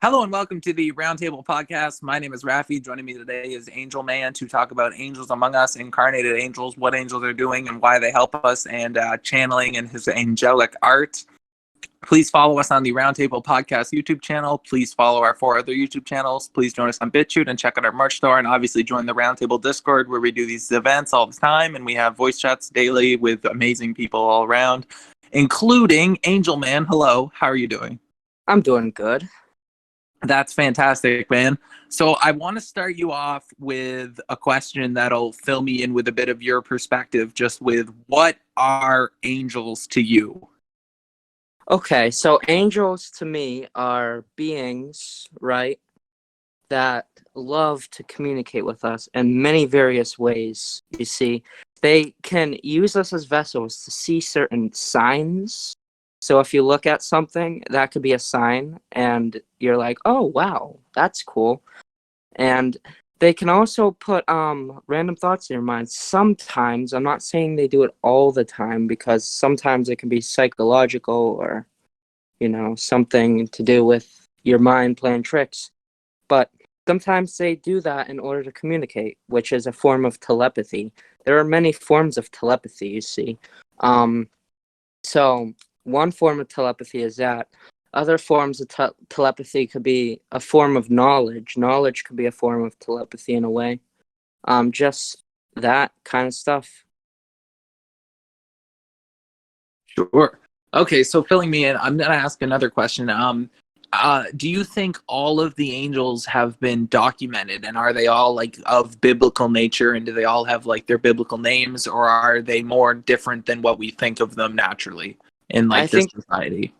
Hello and welcome to the Roundtable Podcast. My name is Rafi. Joining me today is Angel Man to talk about angels among us, incarnated angels, what angels are doing and why they help us, and channeling and his angelic art. Please follow us on the Roundtable Podcast YouTube channel. Please follow our 4 other YouTube channels. Please join us on BitChute and check out our merch store. And obviously join the Roundtable Discord where we do these events all the time. And we have voice chats daily with amazing people all around, including Angel Man. Hello, how are you doing? I'm doing good. That's fantastic, man. So I want to start you off with a question that'll fill me in with a bit of your perspective, just with what are angels to you? Okay, so angels to me are beings, right, that love to communicate with us in many various ways. You see, they can use us as vessels to see certain signs. So if you look at something, that could be a sign, and you're like, oh, wow, that's cool. And they can also put random thoughts in your mind. Sometimes, I'm not saying they do it all the time, because sometimes it can be psychological or, something to do with your mind playing tricks. But sometimes they do that in order to communicate, which is a form of telepathy. There are many forms of telepathy, you see. So one form of telepathy is that. Other forms of telepathy could be a form of knowledge. Knowledge could be a form of telepathy in a way. Just that kind of stuff. Sure. Okay, so filling me in, I'm going to ask another question. Do you think all of the angels have been documented, and are they all like of biblical nature, and do they all have like their biblical names, or are they more different than what we think of them naturally in like this society?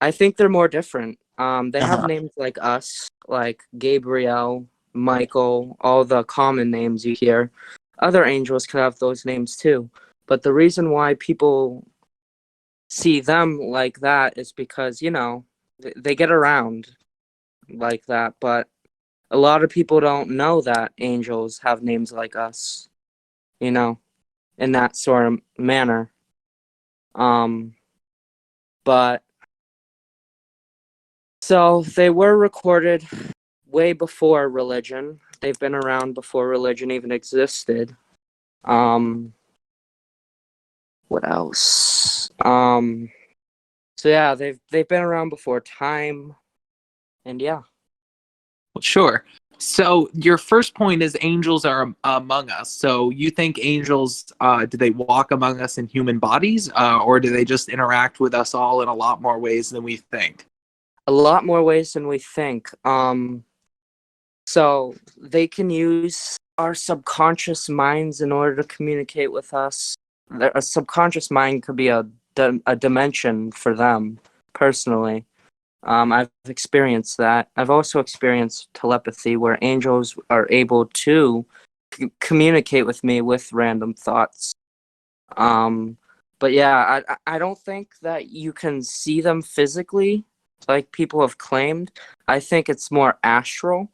I think they're more different. They have names like us, like Gabriel, Michael, all the common names you hear. Other angels could have those names too. But the reason why people see them like that is because, they get around like that. But a lot of people don't know that angels have names like us, in that sort of manner. But so they were recorded way before religion. They've been around before religion even existed. What else? So yeah, they've been around before time, and yeah. Well, sure. So your first point is angels are among us. So you think angels, do they walk among us in human bodies, or do they just interact with us all in a lot more ways than we think? A lot more ways than we think. So they can use our subconscious minds in order to communicate with us. A subconscious mind could be a dimension for them, personally. I've experienced that. I've also experienced telepathy where angels are able to communicate with me with random thoughts. But yeah, I don't think that you can see them physically like people have claimed. I think it's more astral,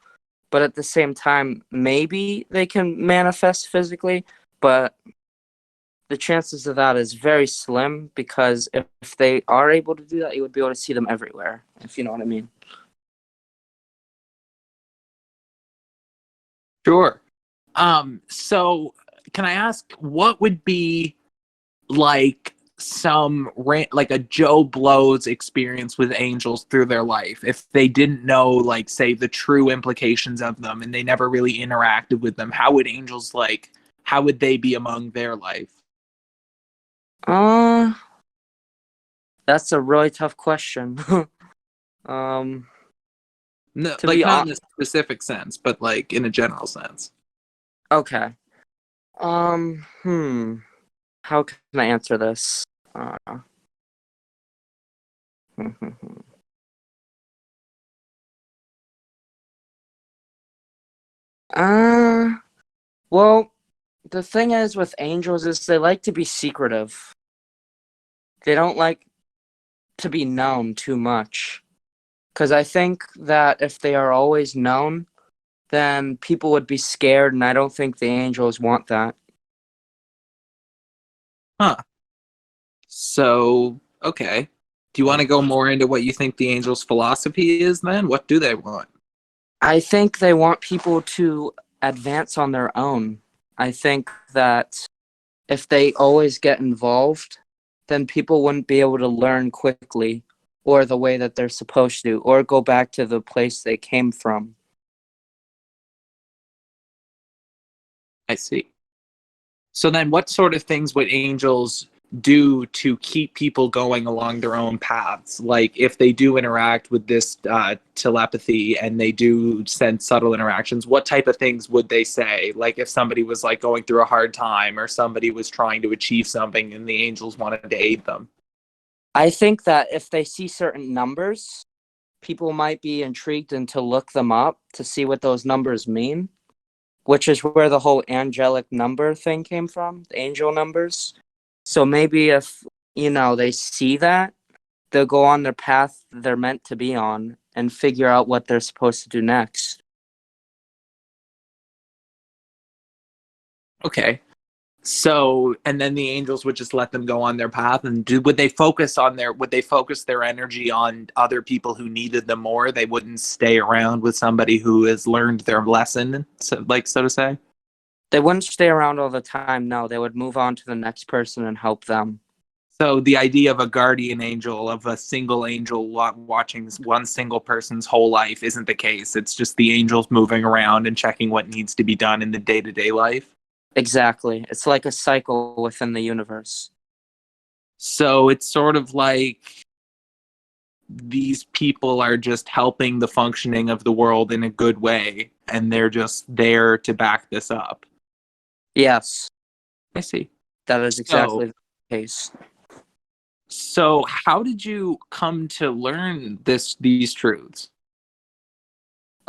but at the same time, maybe they can manifest physically, but the chances of that is very slim, because if they are able to do that, you would be able to see them everywhere, if you know what I mean. Sure. So can I ask what would be like like a Joe Blow's experience with angels through their life if they didn't know, like, say, the true implications of them and they never really interacted with them? How would angels, like, how would they be among their life? That's a really tough question. um No, to like be not on in a specific sense, but like in a general sense. Okay. How can I answer this? Uh, uh, well, the thing is with angels is they like to be secretive. They don't like to be known too much. Because I think that if they are always known, then people would be scared, and I don't think the angels want that. Huh. So, okay. Do you want to go more into what you think the angels' philosophy is then? What do they want? I think they want people to advance on their own. I think that if they always get involved, then people wouldn't be able to learn quickly or the way that they're supposed to, or go back to the place they came from. I see. So then what sort of things would angels do to keep people going along their own paths? Like if they do interact with this telepathy and they do send subtle interactions, what type of things would they say? Like if somebody was like going through a hard time or somebody was trying to achieve something and the angels wanted to aid them. I think that if they see certain numbers, people might be intrigued and to look them up to see what those numbers mean, which is where the whole angelic number thing came from, the angel numbers. So maybe if, they see that, they'll go on their path they're meant to be on and figure out what they're supposed to do next. Okay. So, and then the angels would just let them go on their path, and would they focus their energy on other people who needed them more? They wouldn't stay around with somebody who has learned their lesson, so to say. They wouldn't stay around all the time. No, they would move on to the next person and help them. So the idea of a guardian angel, of a single angel watching one single person's whole life, isn't the case. It's just the angels moving around and checking what needs to be done in the day-to-day life. Exactly. It's like a cycle within the universe. So it's sort of like these people are just helping the functioning of the world in a good way, and they're just there to back this up. Yes, I see. that is exactly the case. So how did you come to learn these truths?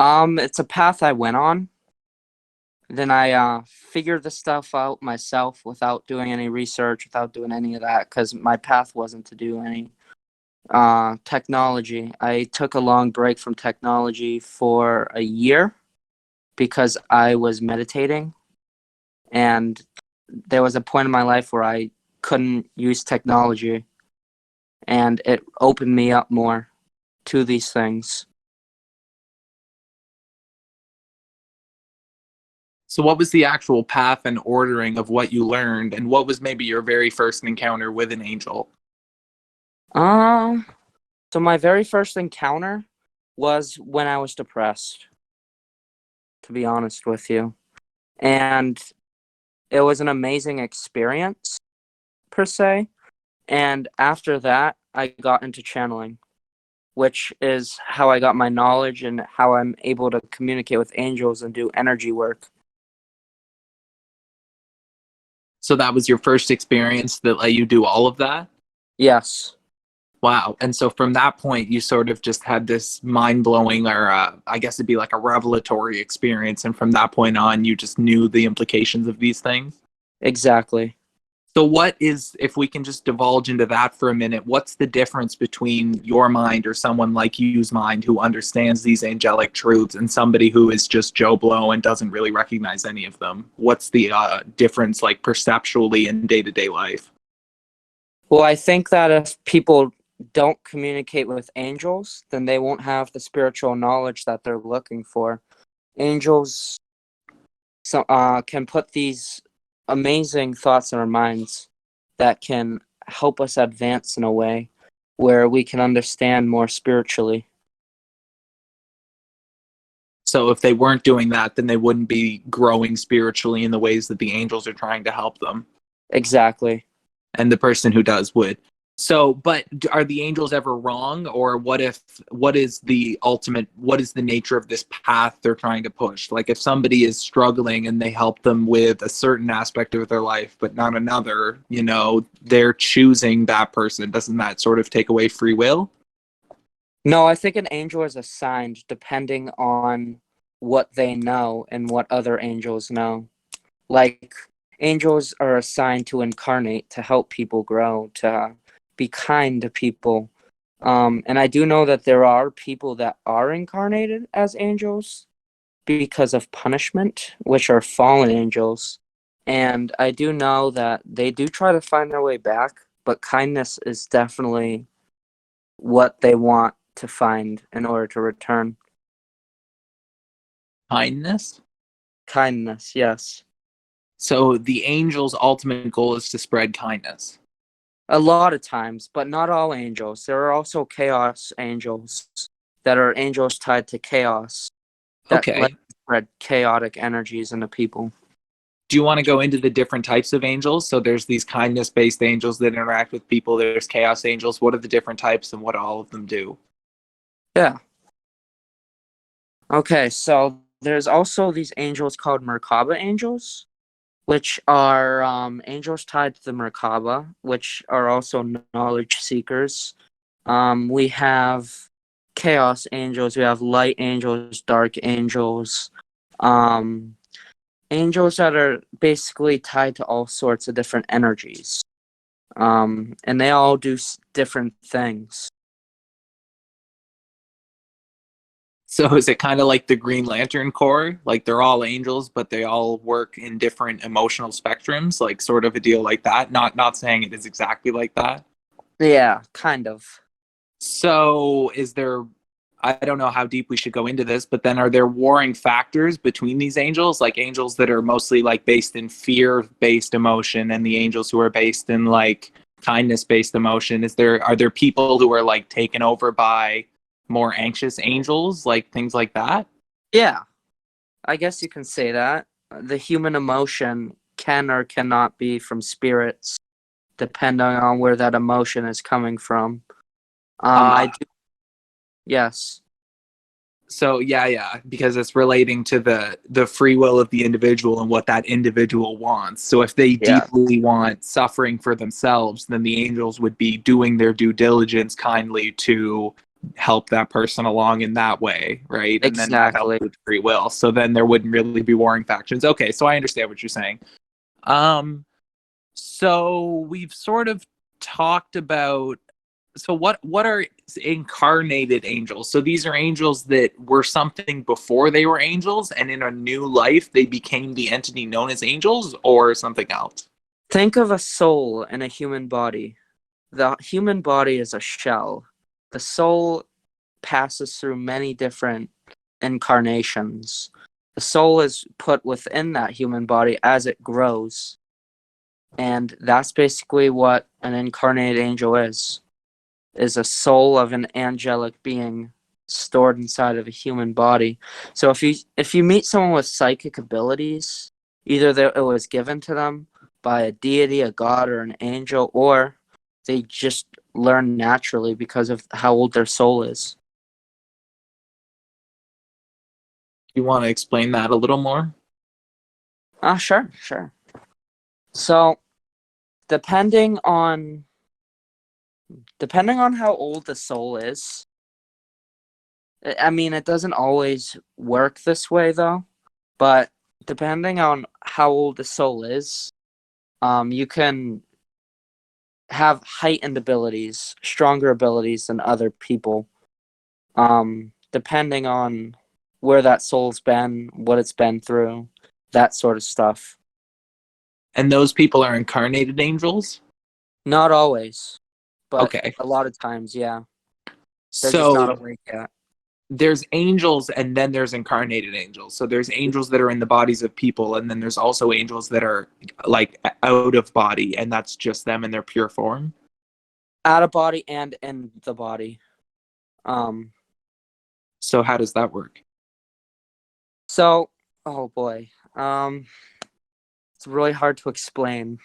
It's a path I went on. Then I figured the stuff out myself without doing any research, without doing any of that, because my path wasn't to do any technology. I took a long break from technology for a year because I was meditating, and there was a point in my life where I couldn't use technology, and it opened me up more to these things. So what was the actual path and ordering of what you learned, and what was maybe your very first encounter with an angel? So my very first encounter was when I was depressed, to be honest with you. And it was an amazing experience, per se. And after that, I got into channeling, which is how I got my knowledge and how I'm able to communicate with angels and do energy work. So that was your first experience that let you do all of that? Yes, Wow. And so from that point, you sort of just had this mind blowing, or I guess it'd be like a revelatory experience. And from that point on, you just knew the implications of these things. exactly. So, what is, if we can just divulge into that for a minute, what's the difference between your mind or someone like you's mind who understands these angelic truths and somebody who is just Joe Blow and doesn't really recognize any of them? What's the difference, like perceptually in day to day life? Well, I think that if people don't communicate with angels, then they won't have the spiritual knowledge that they're looking for. Angels can put these amazing thoughts in our minds that can help us advance in a way where we can understand more spiritually. So, if they weren't doing that, then they wouldn't be growing spiritually in the ways that the angels are trying to help them. Exactly. And the person who does would. So, but are the angels ever wrong? Or what is the ultimate, what is the nature of this path they're trying to push? Like if somebody is struggling and they help them with a certain aspect of their life, but not another, they're choosing that person. Doesn't that sort of take away free will? No, I think an angel is assigned depending on what they know and what other angels know. Like, angels are assigned to incarnate, to help people grow, to be kind to people. And I do know that there are people that are incarnated as angels because of punishment, which are fallen angels. And I do know that they do try to find their way back, but kindness is definitely what they want to find in order to return. Kindness. Kindness, yes. So the angel's ultimate goal is to spread kindness. A lot of times, but not all angels. There are also chaos angels that are angels tied to chaos that Okay. let spread chaotic energies into people. Do you want to go into the different types of angels? So there's these kindness-based angels that interact with people. There's chaos angels. What are the different types and what all of them do? Yeah. Okay, so there's also these angels called Merkaba angels, which are angels tied to the Merkaba, which are also knowledge seekers. We have chaos angels, we have light angels, dark angels, um, angels that are basically tied to all sorts of different energies. And they all do different things. So is it kind of like the Green Lantern Corps? Like they're all angels, but they all work in different emotional spectrums, like sort of a deal like that. Not saying it is exactly like that. Yeah, kind of. So is there, I don't know how deep we should go into this, but then are there warring factors between these angels, like angels that are mostly like based in fear-based emotion and the angels who are based in like kindness-based emotion? Are there people who are like taken over by more anxious angels, like things like that? Yeah, I guess you can say that. The human emotion can or cannot be from spirits, depending on where that emotion is coming from. I Uh do, yes. so yeah, because it's relating to the free will of the individual and what that individual wants. So if they Yeah, deeply want suffering for themselves, then the angels would be doing their due diligence kindly to help that person along in that way, right? And then that helps exactly. with free will. So then there wouldn't really be warring factions. Okay, so I understand what you're saying. So we've sort of talked about, so what are incarnated angels? So these are angels that were something before they were angels, and in a new life they became the entity known as angels, or something else. Think of a soul in a human body. The human body is a shell. The soul passes through many different incarnations. The soul is put within that human body as it grows. And that's basically what an incarnated angel is a soul of an angelic being stored inside of a human body. So if you meet someone with psychic abilities, either it was given to them by a deity, a god, or an angel, or they just learn naturally because of how old their soul is. You want to explain that a little more? Sure, sure. So depending on how old the soul is, I mean, it doesn't always work this way though, but depending on how old the soul is, you can have heightened abilities, stronger abilities than other people, depending on where that soul's been, what it's been through, that sort of stuff. And those people are incarnated angels? Not always, but Okay. a lot of times, yeah. They're just not So awake yet. there's angels and then there's incarnated angels. So there's angels that are in the bodies of people, and then there's also angels that are like out of body, and that's just them in their pure form. Out of body and in the body. Um, So how does that work? so, oh boy. It's really hard to explain.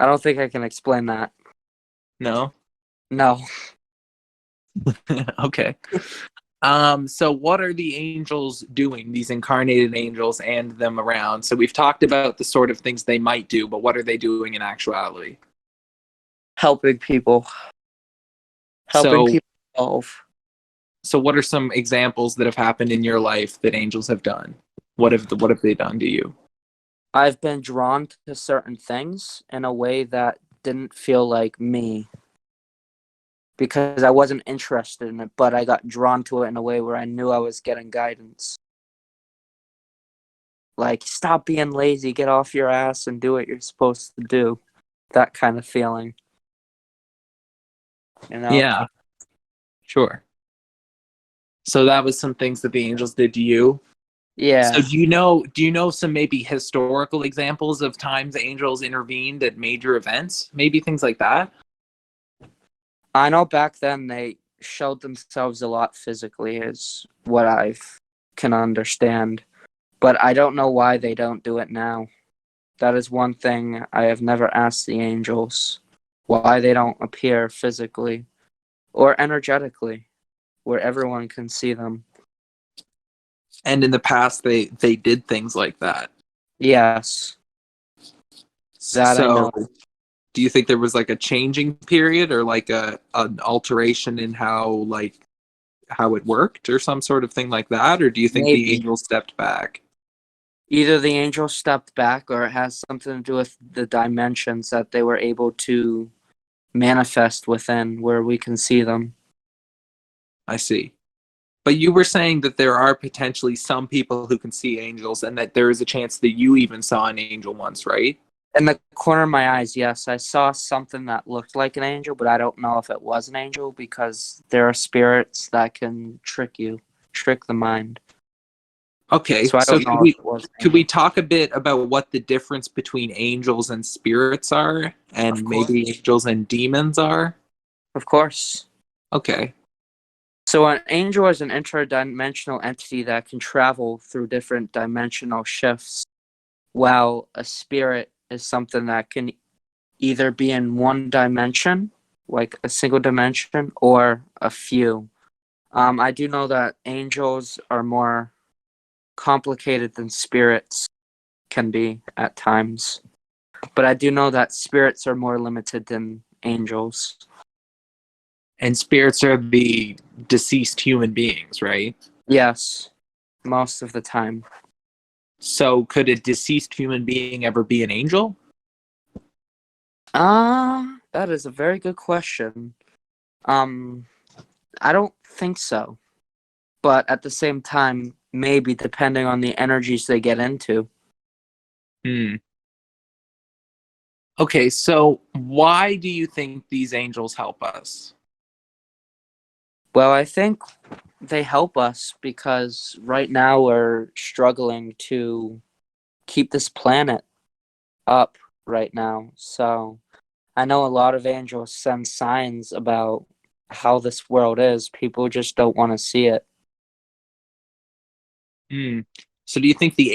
I don't think I can explain that. No? No. Okay. So what are the angels doing, these incarnated angels and them around? So we've talked about the sort of things they might do, but what are they doing in actuality? Helping people. Helping So people evolve. so what are some examples that have happened in your life that angels have done? What have they done to you? I've been drawn to certain things in a way that didn't feel like me because I wasn't interested in it, but I got drawn to it in a way where I knew I was getting guidance. Like, stop being lazy, get off your ass and do what you're supposed to do. That kind of feeling. You know? Yeah, sure. So that was some things that the angels did to you. So Yeah. do you know some maybe historical examples of times angels intervened at major events? Maybe things like that? I know back then they showed themselves a lot physically, is what I can understand. But I don't know why they don't do it now. That is one thing I have never asked the angels, why they don't appear physically or energetically where everyone can see them. And in the past they did things like that. Yes, that I So know. do you think there was like a changing period or like a an alteration in how it worked or some sort of thing like that, or do you think the Maybe. angels stepped back? Either the angels stepped back or it has something to do with the dimensions that they were able to manifest within where we can see them. I see. But you were saying that there are potentially some people who can see angels and that there is a chance that you even saw an angel once, right? In the corner of my eyes, yes, I saw something that looked like an angel, but I don't know if it was an angel because there are spirits that can trick the mind. Okay, So I so don't know if it was an could we angel. talk a bit about what the difference between angels and spirits are, Of and course. maybe angels and demons are? Of course. Okay. So an angel is an interdimensional entity that can travel through different dimensional shifts, while a spirit is something that can either be in one dimension, like a single dimension, or a few. I do know that angels are more complicated than spirits can be at times, but I do know that spirits are more limited than angels. And spirits are the deceased human beings, right? Yes, most of the time. So could a deceased human being ever be an angel? That is a very good question. Um, I don't think so, but at the same time, maybe depending on the energies they get into. Hmm. Okay, so why do you think these angels help us? Well, I think they help us because right now we're struggling to keep this planet up right now. So I know a lot of angels send signs about how this world is. People just don't want to see it. Hmm. So do you think the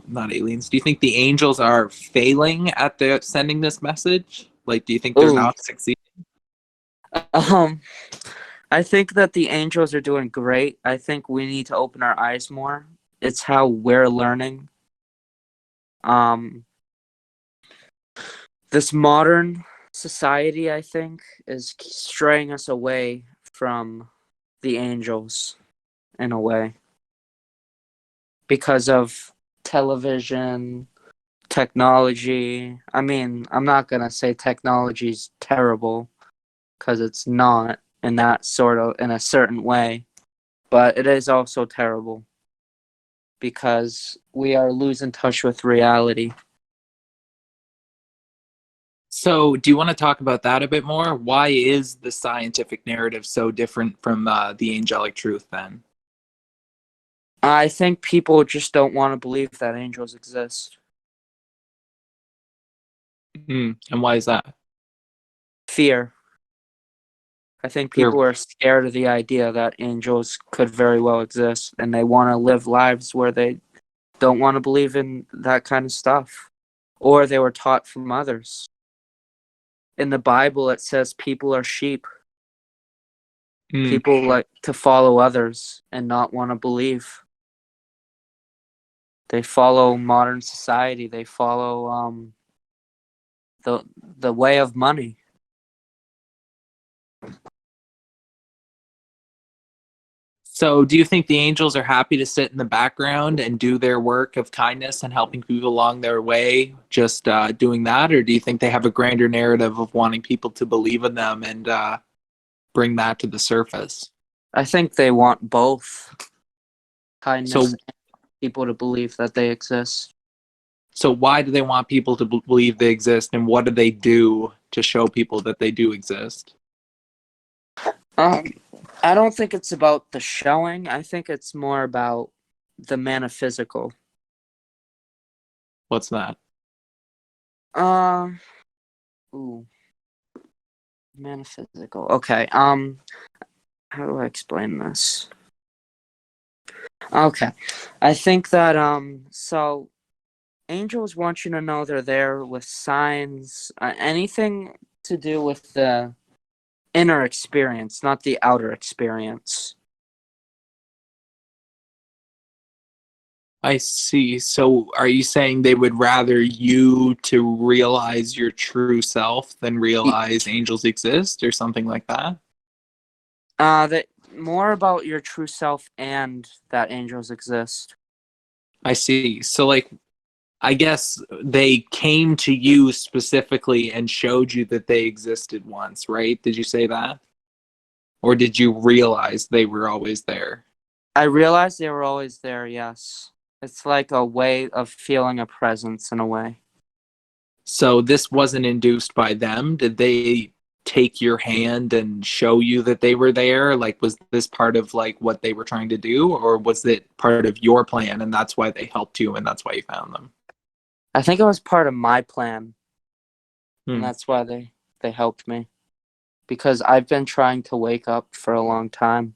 not aliens, do you think the angels are failing at the sending this message? Like, do you think they're Ooh. not succeeding? Um, I think that the angels are doing great. I think we need to open our eyes more. It's how we're learning. Um, this modern society, I think, is straying us away from the angels in a way because of television, technology. I mean, I'm not going to say technology's terrible because it's not in that sort of in a certain way, but it is also terrible because we are losing touch with reality. So, do you want to talk about that a bit more? Why is the scientific narrative so different from the angelic truth then? I think people just don't want to believe that angels exist. Hmm. And why is that? Fear. I think Fear. people are scared of the idea that angels could very well exist and they want to live lives where they don't want to believe in that kind of stuff. Or they were taught from others. In the Bible, it says people are sheep. Hmm. People like to follow others and not want to believe. They follow modern society. They follow the way of money. So, do you think the angels are happy to sit in the background and do their work of kindness and helping people along their way, just doing that? Or do you think they have a grander narrative of wanting people to believe in them and bring that to the surface? I think they want both kindness So, and people to believe that they exist. so why do they want people to believe they exist, and what do they do to show people that they do exist? Um, I don't think it's about the showing. I think it's more about the metaphysical. What's that? Uh, ooh, metaphysical. Okay. How do I explain this? Okay, I think that so angels want you to know they're there with signs, anything to do with the inner experience, not the outer experience. I see. So are you saying they would rather you to realize your true self than realize angels exist or something like that? That more about your true self and that angels exist. I see. So like I guess they came to you specifically and showed you that they existed once, right? Did you say that? Or did you realize they were always there? I realized they were always there, yes. It's like a way of feeling a presence in a way. So this wasn't induced by them. Did they take your hand and show you that they were there? Like, was this part of like what they were trying to do, or was it part of your plan and that's why they helped you and that's why you found them? I think it was part of my plan, and Hmm. that's why they helped me. Because I've been trying to wake up for a long time.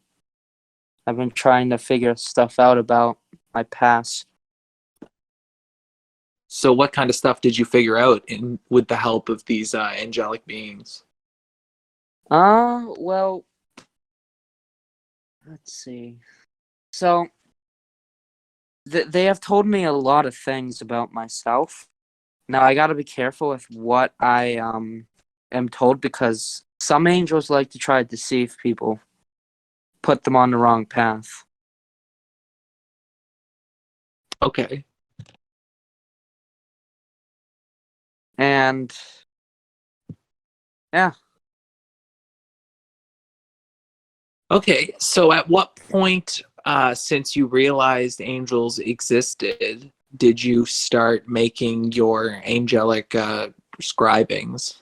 I've been trying to figure stuff out about my past. So, what kind of stuff did you figure out in with the help of these angelic beings? Well, let's see. So, they have told me a lot of things about myself. Now, I got to be careful with what I am told because some angels like to try to deceive people, put them on the wrong path. Okay. And yeah, Okay. So, at what point, since you realized angels existed, did you start making your angelic scribings?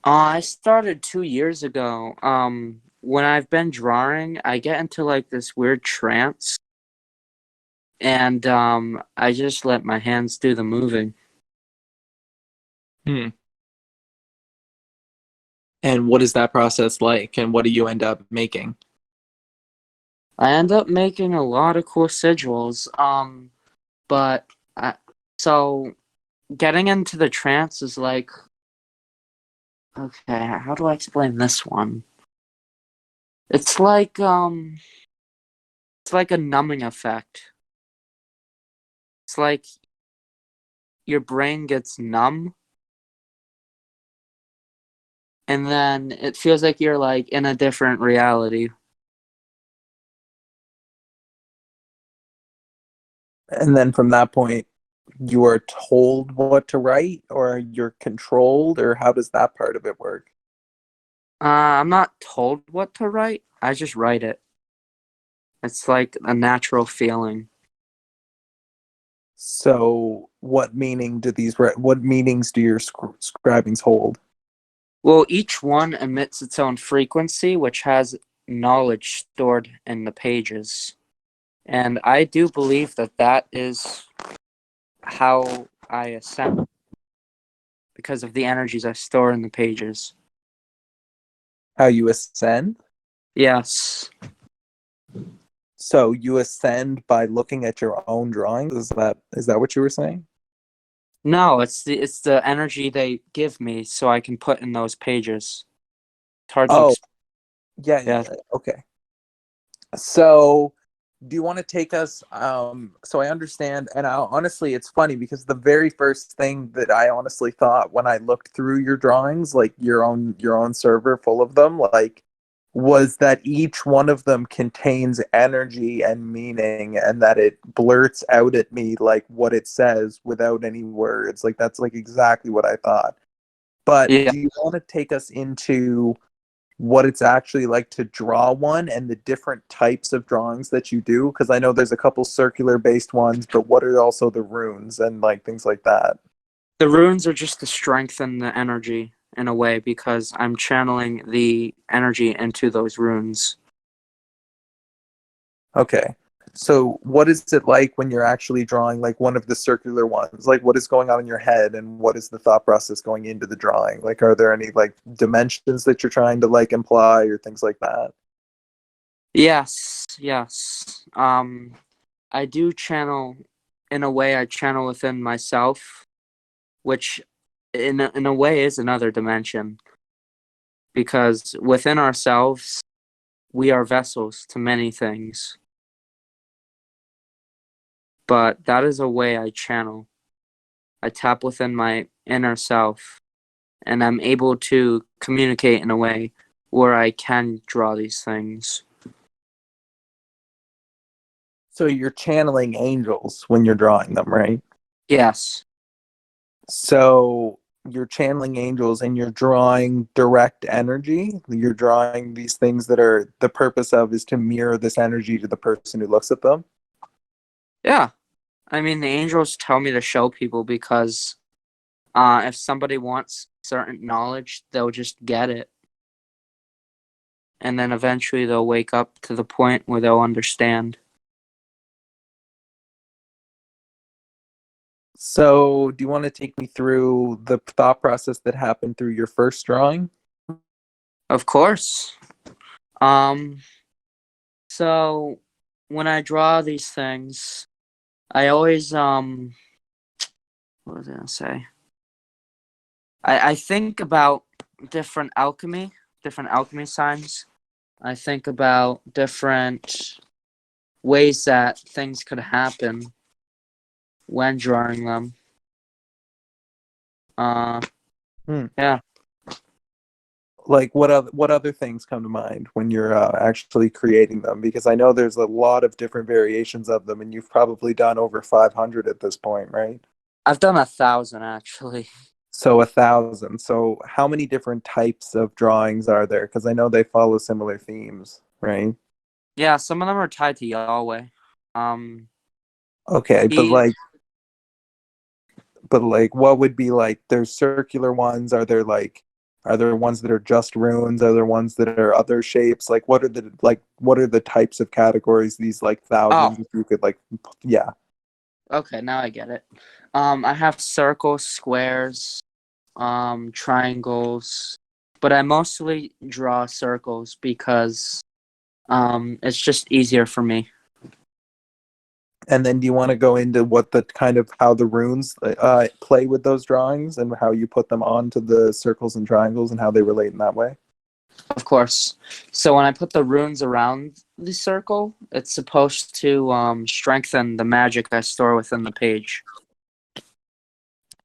I started 2 years ago. When I've been drawing, I get into like this weird trance, and I just let my hands do the moving. Hmm. And what is that process like? And what do you end up making? I end up making a lot of cool sigils. But I, so getting into the trance is like, okay, how do I explain this one? It's like it's like a numbing effect. It's like your brain gets numb, and then it feels like you're like in a different reality. And then from that point, you are told what to write, or you're controlled, or how does that part of it work? I'm not told what to write. I just write it. It's like a natural feeling. So, what meaning do what meanings do your scribings hold? Well, each one emits its own frequency, which has knowledge stored in the pages. And I do believe that that is how I ascend because of the energies I store in the pages. How you ascend? Yes. So you ascend by looking at your own drawings. Is that what you were saying? No, it's the energy they give me so I can put in those pages. It's hard to Oh, explain. yeah, yeah, Yeah. yeah. Okay. So, do you want to take us? So I understand, and honestly, it's funny because the very first thing that I honestly thought when I looked through your drawings, like your own server full of them, like, was that each one of them contains energy and meaning, and that it blurts out at me like what it says without any words. Like that's like exactly what I thought. But Yeah. do you want to take us into what it's actually like to draw one and the different types of drawings that you do? Because I know there's a couple circular based ones, but what are also the runes and like things like that? The runes are just to strengthen the energy in a way because I'm channeling the energy into those runes. Okay. So what is it like when you're actually drawing like one of the circular ones? Like what is going on in your head and what is the thought process going into the drawing? Like are there any like dimensions that you're trying to like imply or things like that? Yes, yes. I do channel in a way. I channel within myself, which in a way is another dimension because within ourselves we are vessels to many things. But that is a way I channel. I tap within my inner self and I'm able to communicate in a way where I can draw these things. So you're channeling angels when you're drawing them, right? Yes, So you're channeling angels and you're drawing direct energy. You're drawing these things that are the purpose of is to mirror this energy to the person who looks at them. yeah. I mean, the angels tell me to show people because if somebody wants certain knowledge, they'll just get it. And then eventually they'll wake up to the point where they'll understand. So, do you want to take me through the thought process that happened through your first drawing? Of course. Um, so when I draw these things, I always what was I gonna say? I think about different alchemy signs. I think about different ways that things could happen when drawing them. Uh, Hmm. yeah. Like what other things come to mind when you're actually creating them? Because I know there's a lot of different variations of them, and you've probably done over 500 at this point, right? I've done 1,000 actually. So 1,000. So how many different types of drawings are there? Because I know they follow similar themes, right? Yeah, some of them are tied to Yahweh. Okay, He but like what would be like there's circular ones, are there ones that are just runes, are there ones that are other shapes, like what are the types of categories these like oh, thousands if you could like yeah. okay, now I get it. I have circles, squares, triangles, but I mostly draw circles because it's just easier for me. And then do you want to go into what the kind of how the runes play with those drawings and how you put them onto the circles and triangles and how they relate in that way? Of course. So when I put the runes around the circle, it's supposed to strengthen the magic I store within the page,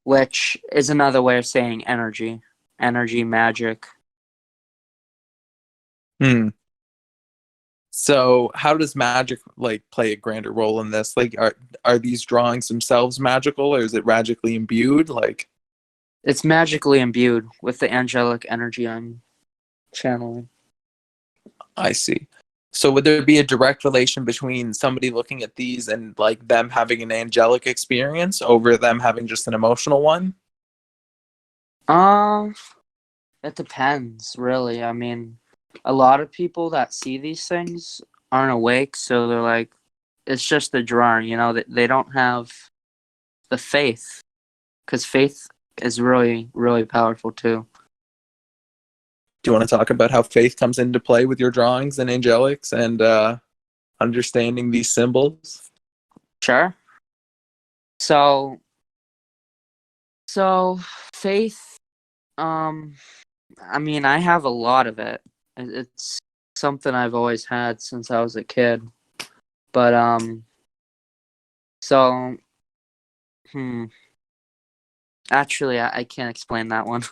which is another way of saying energy, energy, magic. Hmm. So how does magic like play a grander role in this? Like are these drawings themselves magical or is it magically imbued? Like It's magically imbued with the angelic energy I'm channeling. I see. So would there be a direct relation between somebody looking at these and like them having an angelic experience over them having just an emotional one? Um, it depends, really. I mean, a lot of people that see these things aren't awake, so they're like, it's just a drawing, you know, they don't have the faith, because faith is really, really powerful too. Do you want to talk about how faith comes into play with your drawings and angelics and understanding these symbols? Sure. So, so faith, um, I mean, I have a lot of it. It's something I've always had since I was a kid. But so hmm, actually, I can't explain that one.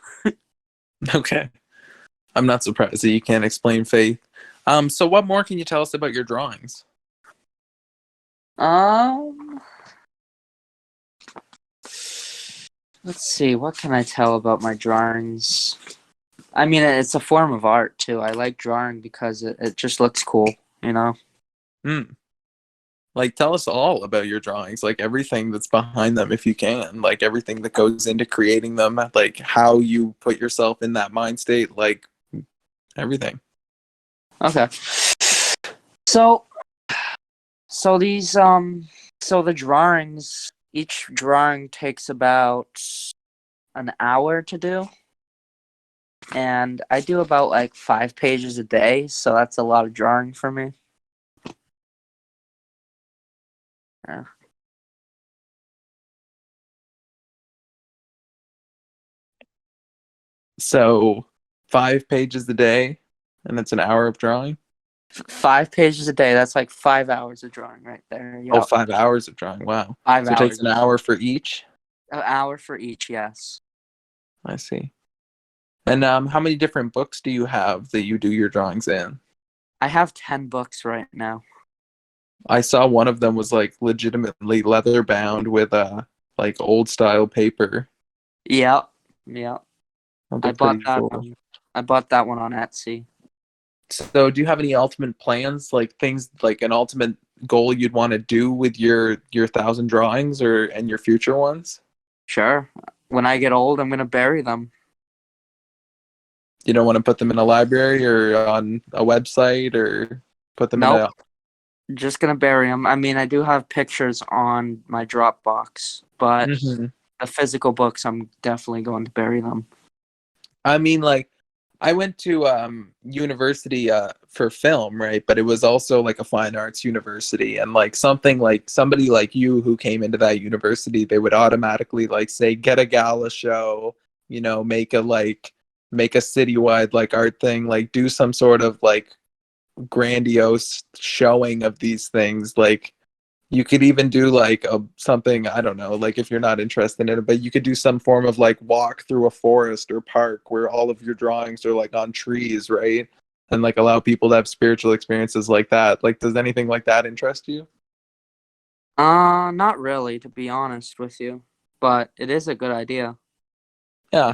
Okay. I'm not surprised that you can't explain faith. So what more can you tell us about your drawings? Um, let's see. What can I tell about my drawings? I mean, it's a form of art too. I like drawing because it just looks cool, you know? Hmm. Like, tell us all about your drawings, like everything that's behind them, if you can, like everything that goes into creating them, like how you put yourself in that mind state, like everything. Okay. So so these so the drawings, each drawing takes about an hour to do. And I do about like 5 pages a day, so that's a lot of drawing for me. Yeah. So 5 pages a day, and it's an hour of drawing. 5 pages a day, that's like 5 hours of drawing right there. Oh, Yep. 5 hours of drawing. Wow. Five So it takes hours. an hour for each. An hour for each, yes. I see. And how many different books do you have that you do your drawings in? I have 10 books right now. I saw one of them was like legitimately leather bound with like old style paper. Yep. Yep. That I looked bought pretty that cool. one. I bought that one on Etsy. So do you have any ultimate plans, like things like an ultimate goal you'd want to do with your thousand drawings or and your future ones? Sure. When I get old, I'm gonna bury them. You don't want to put them in a library or on a website or put them in Nope. a Just gonna bury them. I mean, I do have pictures on my Dropbox, but Mhm. the physical books, I'm definitely going to bury them. I mean, like, I went to university for film, right? But it was also like a fine arts university, and like something like somebody like you who came into that university, they would automatically like say, get a gala show, make a citywide like art thing, like do some sort of like grandiose showing of these things, like you could even do like a something, I don't know, like if you're not interested in it, but you could do some form of like walk through a forest or park where all of your drawings are like on trees, right? And like allow people to have spiritual experiences like that. Like, does anything like that interest you? Not really, to be honest with you, but it is a good idea. Yeah.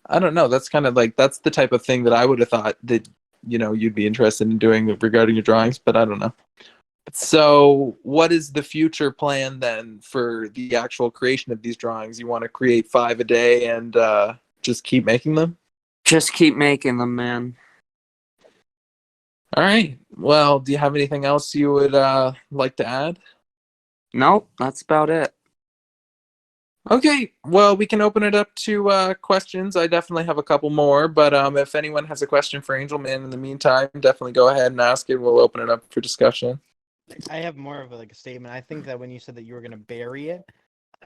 I don't know. That's kind of like that's the type of thing that I would have thought that you'd be interested in doing regarding your drawings, but I don't know. So, what is the future plan then for the actual creation of these drawings? You want to create 5 a day and just keep making them? Just keep making them, man. All right. Well, do you have anything else you would like to add? Nope, that's about it. Okay. Well, we can open it up to questions. I definitely have a couple more, but if anyone has a question for Angel Man in the meantime, definitely go ahead and ask it. We'll open it up for discussion. I have more of like a statement. I think that when you said that you were gonna bury it,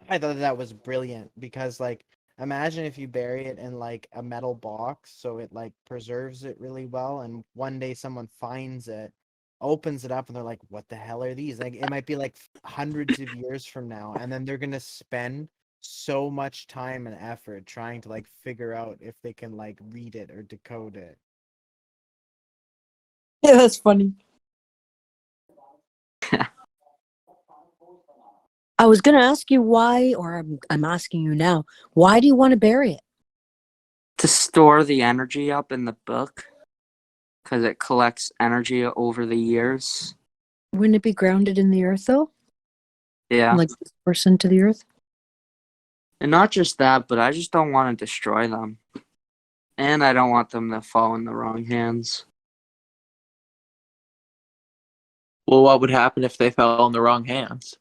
I thought that was brilliant because like imagine if you bury it in like a metal box so it like preserves it really well and one day someone finds it, opens it up and they're like, what the hell are these? Like it might be like hundreds of years from now and then they're gonna spend so much time and effort trying to like figure out if they can like read it or decode it. Yeah, that's funny. I was gonna ask you why, or I'm asking you now. Why do you want to bury it? To store the energy up in the book, because it collects energy over the years. Wouldn't it be grounded in the earth though? Yeah. Like person to the earth? And not just that, but I just don't want to destroy them. And I don't want them to fall in the wrong hands. Well, what would happen if they fell in the wrong hands?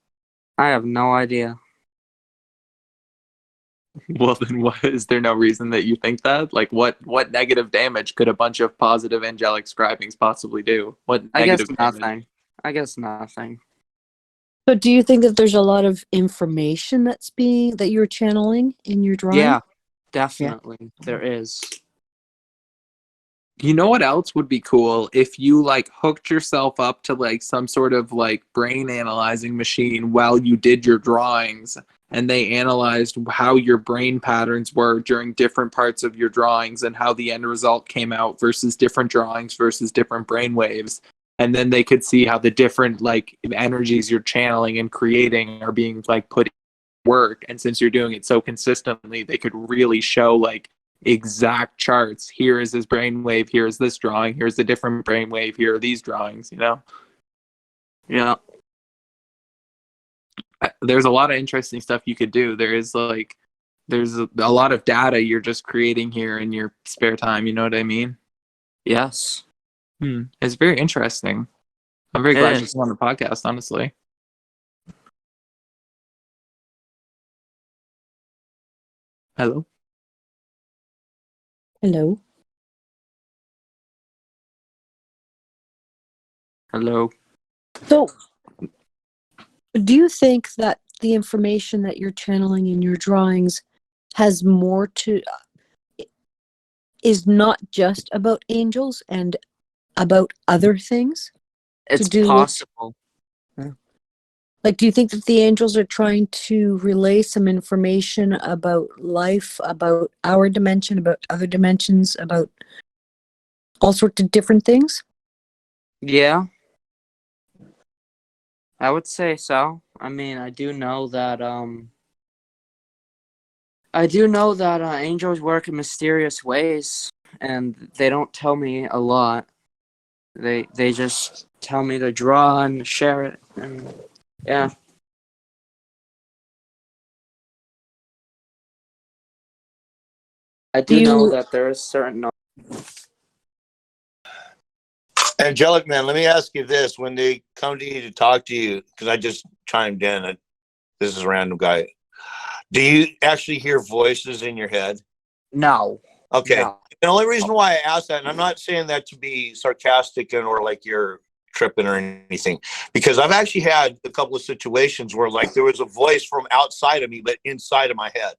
I have no idea. Well, then what is there no reason that you think that? Like what negative damage could a bunch of positive angelic scribings possibly do? What I guess negative damage? nothing. I guess nothing. But do you think that there's a lot of information that you're channeling in your drawing? Yeah, definitely. There is. You know what else would be cool if you like hooked yourself up to like some sort of like brain analyzing machine while you did your drawings and they analyzed how your brain patterns were during different parts of your drawings and how the end result came out versus different drawings versus different brain waves, and then they could see how the different like energies you're channeling and creating are being like put in work, and since you're doing it so consistently they could really show like exact charts. Here is this brainwave, here is this drawing, here's a different brainwave, here are these drawings, Yeah. there's a lot of interesting stuff you could do. There's a lot of data you're just creating here in your spare time. You know what I mean? Yes. It's very interesting. I'm very It glad is. you're on the podcast, honestly. Hello? Hello. Hello. So, do you think that the information that you're channeling in your drawings has more to is not just about angels and about other things? It's do with- possible. Like, do you think that the angels are trying to relay some information about life, about our dimension, about other dimensions, about all sorts of different things? Yeah. I would say so. I mean, I do know that angels work in mysterious ways, and they don't tell me a lot. They just tell me to draw and share it, and yeah. I do know that there is certain. Angelic Man, let me ask you this. When they come to you to talk to you, because I just chimed in, this is a random guy. Do you actually hear voices in your head? No. Okay. No. The only reason why I asked that, and I'm not saying that to be sarcastic or like you're tripping or anything, because I've actually had a couple of situations where like there was a voice from outside of me, but inside of my head,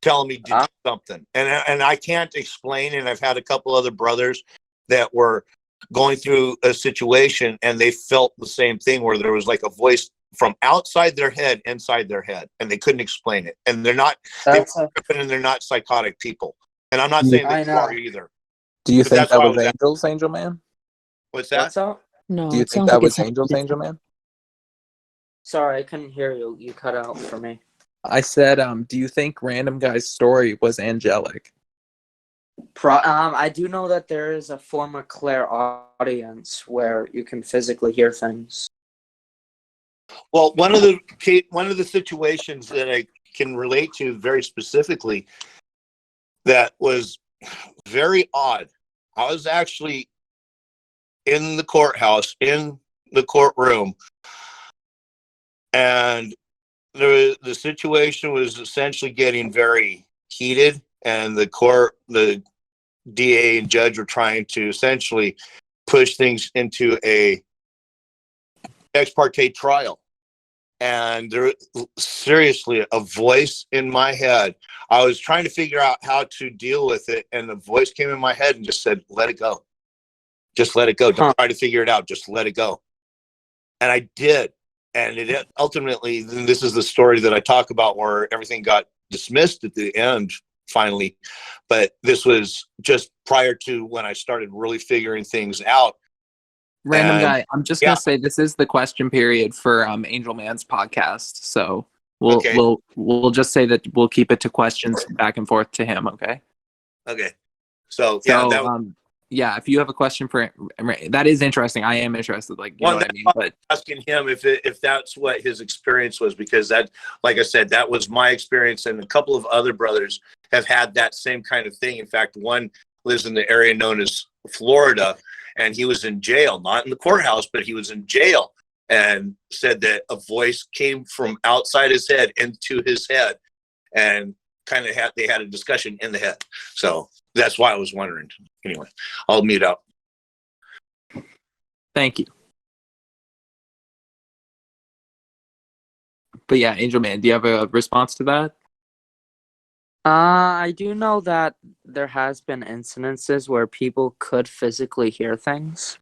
telling me to do something. And I can't explain. And I've had a couple other brothers that were going through a situation and they felt the same thing where there was like a voice from outside their head, inside their head, and they couldn't explain it. And they're not, they're not psychotic people. And I'm not saying that you are either. Do you But think that's that why I was was angels, Angel Man? What's that? What's up? No. Do you it think sounds that like was it's angels, Angel Man? Sorry, I couldn't hear you. You cut out for me. I said, do you think Random Guy's story was angelic? I do know that there is a form of clairaudience where you can physically hear things. Well, one of the situations that I can relate to very specifically that was very odd. I was actually in the courthouse, in the courtroom, and the situation was essentially getting very heated, and the DA and judge were trying to essentially push things into a ex parte trial. And there seriously a voice in my head. I was trying to figure out how to deal with it, and the voice came in my head and just said, let it go. Just let it go. Don't try to figure it out. Just let it go. And I did. And it ultimately, this is the story that I talk about where everything got dismissed at the end finally. But this was just prior to when I started really figuring things out. Random Guy, I'm just gonna say this is the question period for Angel Man's podcast. So we'll just say that we'll keep it to questions back and forth to him, okay? Okay. So yeah, if you have a question for that is interesting. I am interested, like you know what I mean. But asking him if that's what his experience was, because that, like I said, that was my experience, and a couple of other brothers have had that same kind of thing. In fact, one lives in the area known as Florida, and he was in jail, not in the courthouse, but he was in jail, and said that a voice came from outside his head into his head, and they had a discussion in the head. So that's why I was wondering. Anyway, I'll mute up. Thank you. But yeah, Angel Man, do you have a response to that? I do know that there has been incidences where people could physically hear things.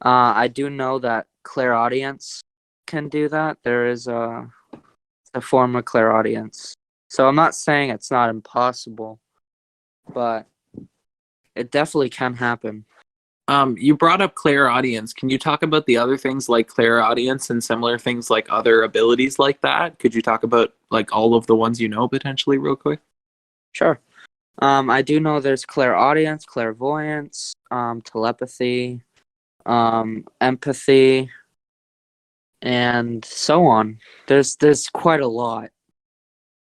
I do know that clairaudience can do that. There is a form of clairaudience. So I'm not saying it's not impossible, but it definitely can happen. You brought up clairaudience. Can you talk about the other things like clairaudience and similar things like other abilities like that? Could you talk about like all of the ones you know potentially real quick? Sure. I do know there's clairaudience, clairvoyance, telepathy, empathy, and so on. There's quite a lot.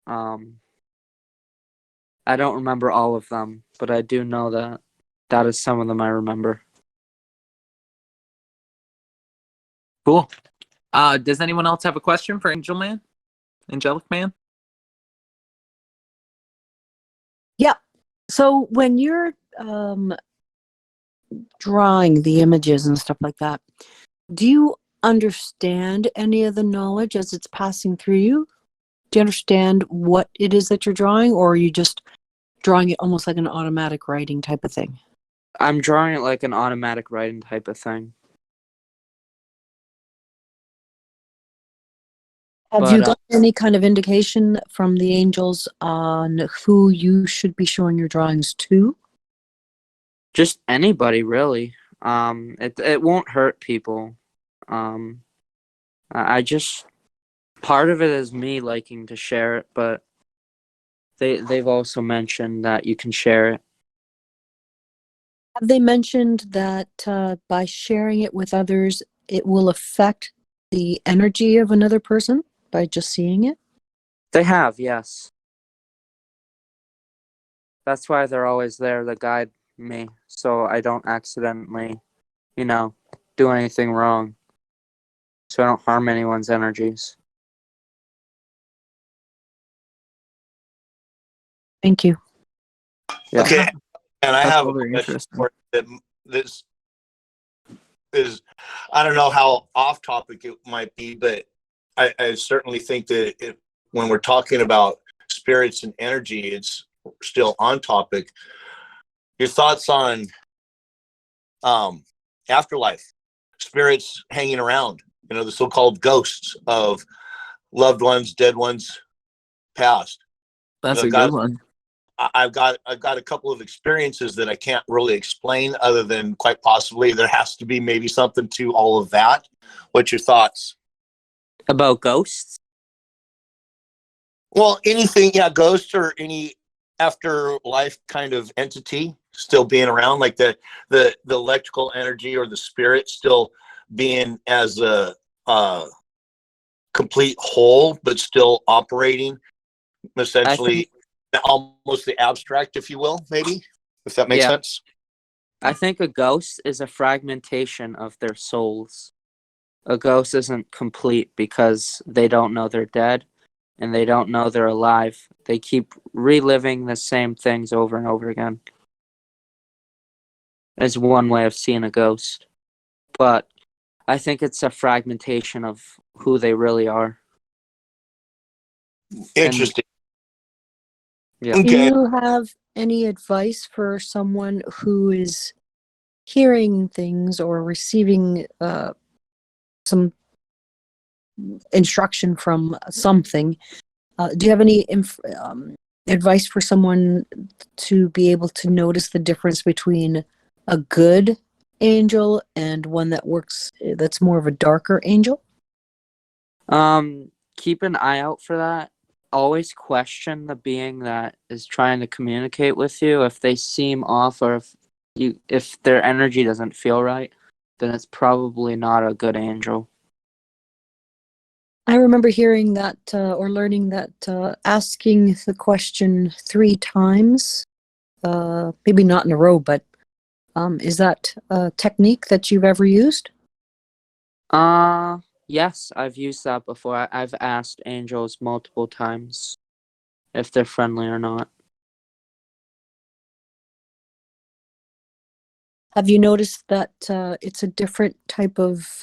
I don't remember all of them, but I do know that is some of them I remember. Cool. Does anyone else have a question for Angelic Man? Yeah. So when you're drawing the images and stuff like that, do you understand any of the knowledge as it's passing through you? Do you understand what it is that you're drawing, or are you just drawing it almost like an automatic writing type of thing? I'm drawing it like an automatic writing type of thing. Have you got any kind of indication from the angels on who you should be showing your drawings to? Just anybody, really. It won't hurt people. I just, part of it is me liking to share it, but they've also mentioned that you can share it. Have they mentioned that by sharing it with others, it will affect the energy of another person by just seeing it? They have, yes. That's why they're always there to guide me, so I don't accidentally, do anything wrong. So I don't harm anyone's energies. Thank you. Yeah. Okay, and I That's have a very question interesting. for that. This is, I don't know how off topic it might be, but I certainly think that when we're talking about spirits and energy, it's still on topic. Your thoughts on afterlife, spirits hanging around, the so-called ghosts of loved ones, dead ones, past. That's I've a got good one. I've got a couple of experiences that I can't really explain, other than quite possibly there has to be maybe something to all of that. What's your thoughts? About ghosts? Well, anything, yeah, ghost or any afterlife kind of entity still being around, like the electrical energy or the spirit still being as a complete whole, but still operating, essentially almost the abstract, if you will, maybe, if that makes sense. I think a ghost is a fragmentation of their souls. A ghost isn't complete because they don't know they're dead and they don't know they're alive. They keep reliving the same things over and over again. Is one way of seeing a ghost. But I think it's a fragmentation of who they really are. Interesting. Yeah. Do Okay. you have any advice for someone who is hearing things or receiving some instruction from something? Do you have any advice for someone to be able to notice the difference between a good angel and one that's more of a darker angel? Keep an eye out for that. Always question the being that is trying to communicate with you. If they seem off, or if their energy doesn't feel right, then it's probably not a good angel. I remember hearing that or learning that asking the question 3 times, maybe not in a row, but is that a technique that you've ever used? Yes, I've used that before. I've asked angels multiple times if they're friendly or not. Have you noticed that it's a different type of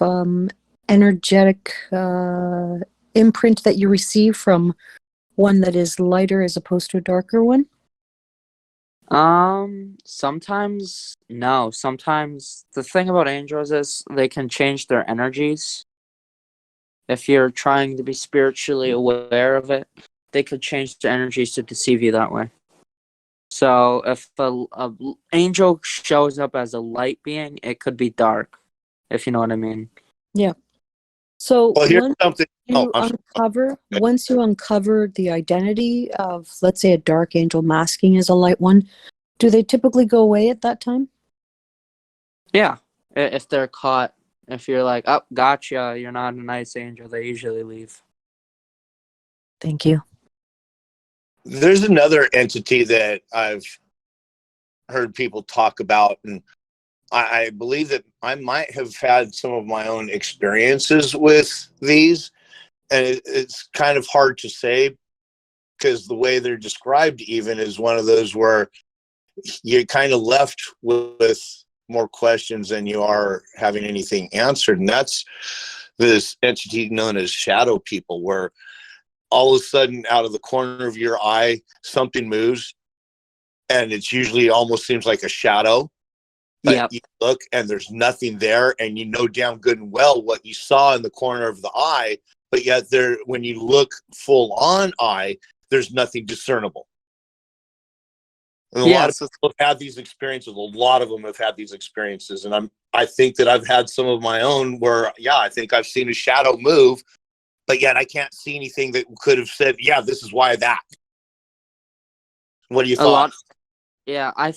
energetic imprint that you receive from one that is lighter as opposed to a darker one? Sometimes no. Sometimes the thing about angels is they can change their energies. If you're trying to be spiritually aware of it, they could change their energies to deceive you that way. So if a angel shows up as a light being, it could be dark, if you know what I mean. Yeah. So Well, here's something. once you uncover the identity of, let's say, a dark angel masking as a light one, do they typically go away at that time? Yeah, if they're caught If you're like, oh, gotcha, you're not a nice angel, they usually leave. Thank you. There's another entity that I've heard people talk about, and I believe that I might have had some of my own experiences with these, and it's kind of hard to say because the way they're described even is one of those where you're kind of left with more questions than you are having anything answered. And that's this entity known as shadow people, where all of a sudden out of the corner of your eye, something moves, and it's usually almost seems like a shadow. But Yep. you look and there's nothing there, and you know damn good and well what you saw in the corner of the eye, but yet there, when you look full on eye, there's nothing discernible. And a lot of people have had these experiences. A lot of them have had these experiences, and I think that I've had some of my own where, yeah, I think I've seen a shadow move, but yet I can't see anything that could have said, yeah, this is why that. What do you thought? Yeah, I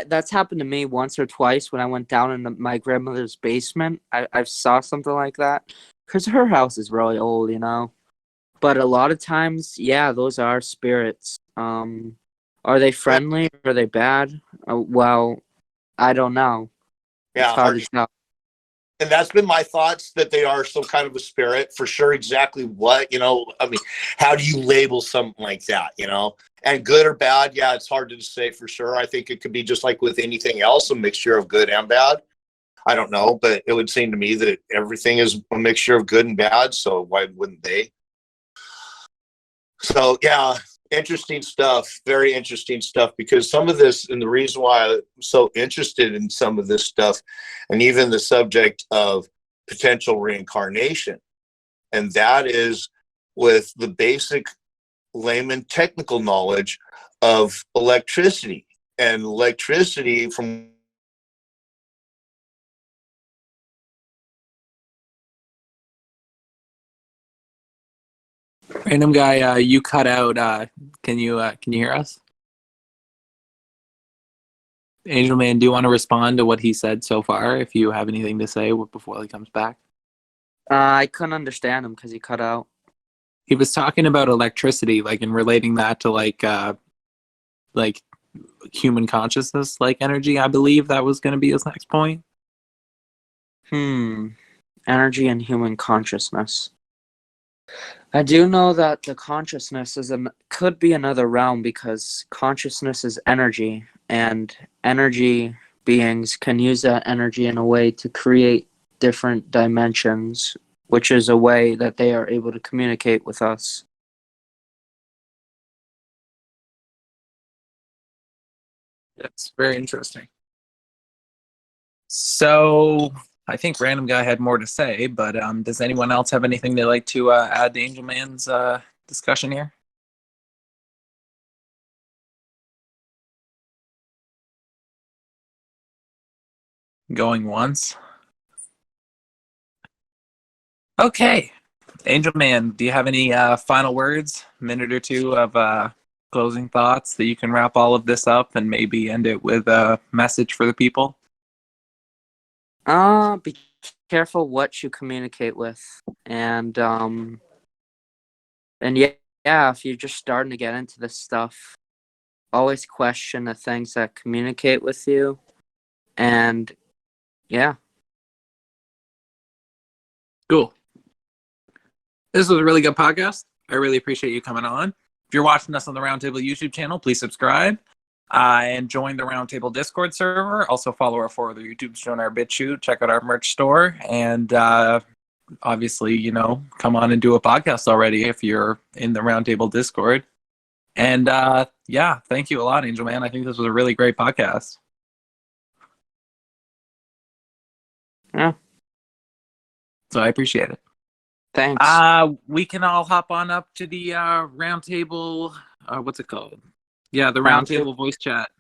that's happened to me once or twice when I went down into my grandmother's basement. I saw something like that because her house is really old, you know. But a lot of times, yeah, those are spirits. Are they friendly? Or are they bad? Well, I don't know. It's Yeah, hard to tell. and that's been my thoughts, that they are some kind of a spirit for sure. Exactly what, I mean, how do you label something like that, and good or bad? Yeah, it's hard to say for sure. I think it could be just like with anything else, a mixture of good and bad. I don't know, but it would seem to me that everything is a mixture of good and bad, so why wouldn't they? So yeah, interesting stuff, very interesting stuff, because some of this, and the reason why I'm so interested in some of this stuff, and even the subject of potential reincarnation, and that is with the basic layman technical knowledge of electricity. And electricity, from Random guy, you cut out. Can you hear us? Angel Man, do you want to respond to what he said so far? If you have anything to say before he comes back. I couldn't understand him because he cut out. He was talking about electricity, like, and relating that to like human consciousness, like energy. I believe that was going to be his next point. Energy and human consciousness. I do know that the consciousness could be another realm, because consciousness is energy, and energy beings can use that energy in a way to create different dimensions, which is a way that they are able to communicate with us. That's very interesting. So I think Random Guy had more to say, but does anyone else have anything they'd like to add to Angel Man's discussion here? Going once. Okay. Angel Man, do you have any final words, minute or two of closing thoughts that you can wrap all of this up and maybe end it with a message for the people? Be careful what you communicate with, and yeah, if you're just starting to get into this stuff, always question the things that communicate with you, and yeah. Cool. This was a really good podcast. I really appreciate you coming on. If you're watching us on the Roundtable YouTube channel, please subscribe and join the Roundtable Discord server. Also follow our 4 other YouTubes, join our BitChute, check out our merch store, and obviously, come on and do a podcast already if you're in the Roundtable Discord. And yeah, thank you a lot, Angel Man. I think this was a really great podcast. Yeah. So I appreciate it. Thanks. We can all hop on up to the Roundtable. What's it called? Yeah, the Roundtable voice chat.